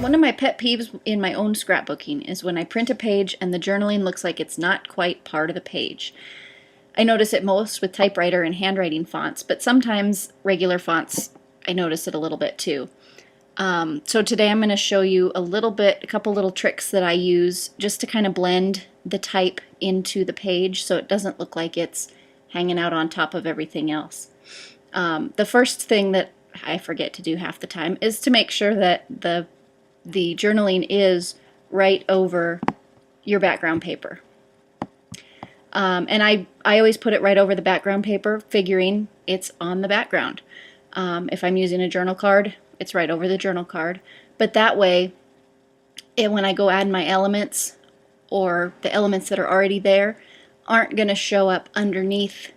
One of my pet peeves in my own scrapbooking is when I print a page and the journaling looks like it's not quite part of the page. I notice it most with typewriter and handwriting fonts, but sometimes regular fonts, I notice it a little bit too. So today I'm going to show you a couple little tricks that I use just to kind of blend the type into the page so it doesn't look like it's hanging out on top of everything else. The first thing that I forget to do half the time is to make sure that the journaling is right over your background paper. And I always put it right over the background paper, figuring it's on the background. If I'm using a journal card, it's right over the journal card. But that way, when I go add my elements, or the elements that are already there, aren't going to show up underneath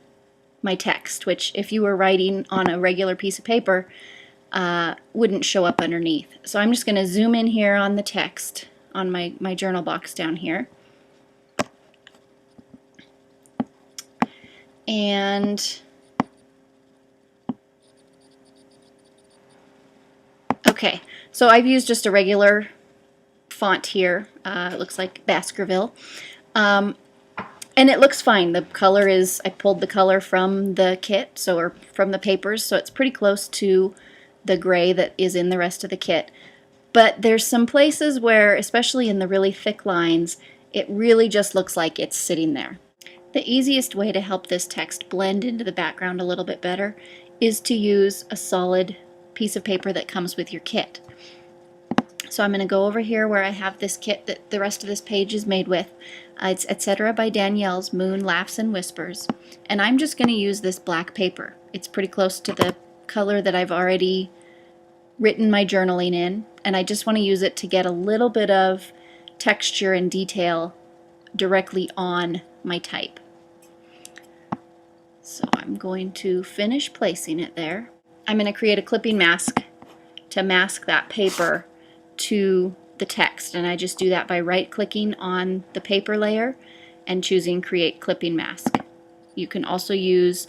my text, which if you were writing on a regular piece of paper, wouldn't show up underneath. So I'm just going to zoom in here on the text on my journal box down here. And okay, so I've used just a regular font here. It looks like Baskerville. And it looks fine. The color is, I pulled the color from the kit, or from the papers, so it's pretty close to the gray that is in the rest of the kit. But there's some places where, especially in the really thick lines, it really just looks like it's sitting there. The easiest way to help this text blend into the background a little bit better is to use a solid piece of paper that comes with your kit. So I'm going to go over here where I have this kit that the rest of this page is made with. It's Etc. by Danielle's Moon Laughs and Whispers. And I'm just going to use this black paper. It's pretty close to the color that I've already written my journaling in. And I just want to use it to get a little bit of texture and detail directly on my type. So I'm going to finish placing it there. I'm going to create a clipping mask to mask that paper to the text, and I just do that by right-clicking on the paper layer and choosing Create Clipping Mask. You can also use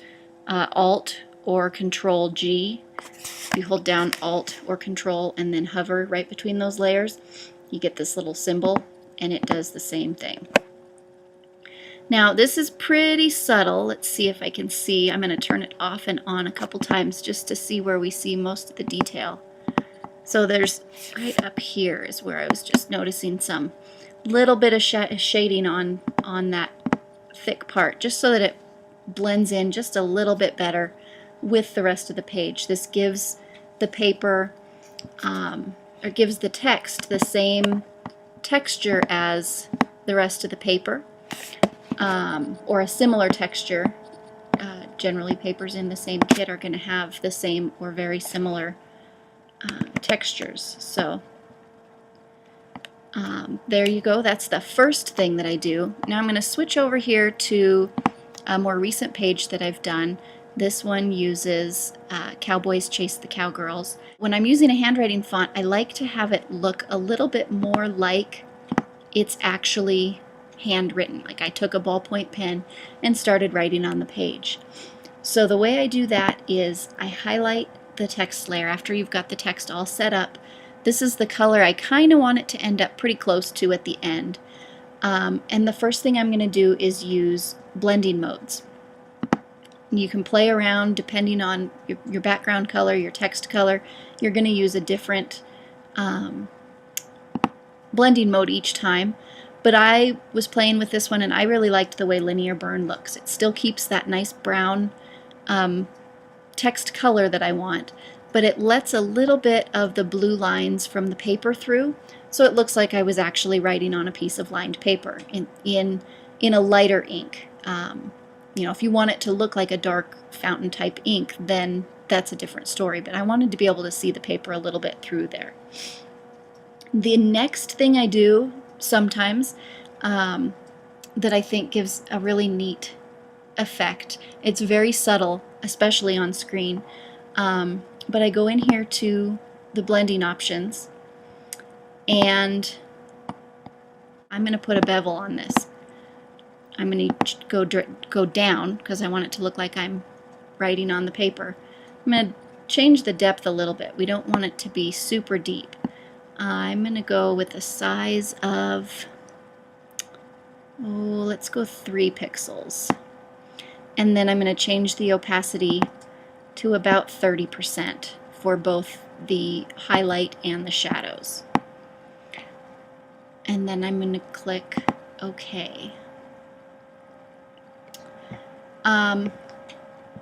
Alt or Control G. If you hold down Alt or Control and then hover right between those layers, you get this little symbol, and it does the same thing. Now this is pretty subtle. Let's see if I can see. I'm going to turn it off and on a couple times just to see where we see most of the detail. So there's right up here is where I was just noticing some little bit of shading on that thick part, just so that it blends in just a little bit better with the rest of the page. This gives the paper, or gives the text the same texture as the rest of the paper, or a similar texture. Generally papers in the same kit are going to have the same or very similar textures. So there you go. That's the first thing that I do. Now I'm going to switch over here to a more recent page that I've done. This one uses Cowboys Chase the Cowgirls. When I'm using a handwriting font, I like to have it look a little bit more like it's actually handwritten, like I took a ballpoint pen and started writing on the page. So the way I do that is I highlight the text layer after you've got the text all set up. This is the color I kind of want it to end up pretty close to at the end. And the first thing I'm going to do is use blending modes. You can play around depending on your background color, your text color. You're going to use a different blending mode each time. But I was playing with this one and I really liked the way Linear Burn looks. It still keeps that nice brown text color that I want, but it lets a little bit of the blue lines from the paper through, so it looks like I was actually writing on a piece of lined paper in a lighter ink. You know, if you want it to look like a dark fountain type ink, then that's a different story, but I wanted to be able to see the paper a little bit through there. The next thing I do sometimes that I think gives a really neat effect, it's very subtle, especially on screen, but I go in here to the blending options and I'm going to put a bevel on this. I'm going to go down because I want it to look like I'm writing on the paper. I'm going to change the depth a little bit. We don't want it to be super deep. I'm going to go with a size of, let's go 3 pixels. And then I'm going to change the opacity to about 30% for both the highlight and the shadows. And then I'm going to click OK.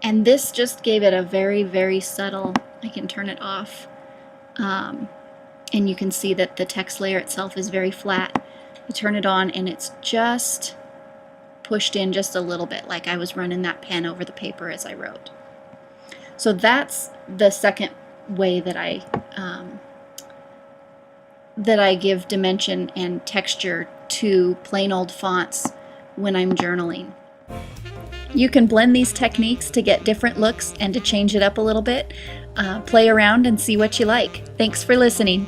And this just gave it a very, very subtle, I can turn it off, and you can see that the text layer itself is very flat. You turn it on and it's just pushed in just a little bit, like I was running that pen over the paper as I wrote. So that's the second way that I give dimension and texture to plain old fonts when I'm journaling. You can blend these techniques to get different looks and to change it up a little bit. Play around and see what you like. Thanks for listening.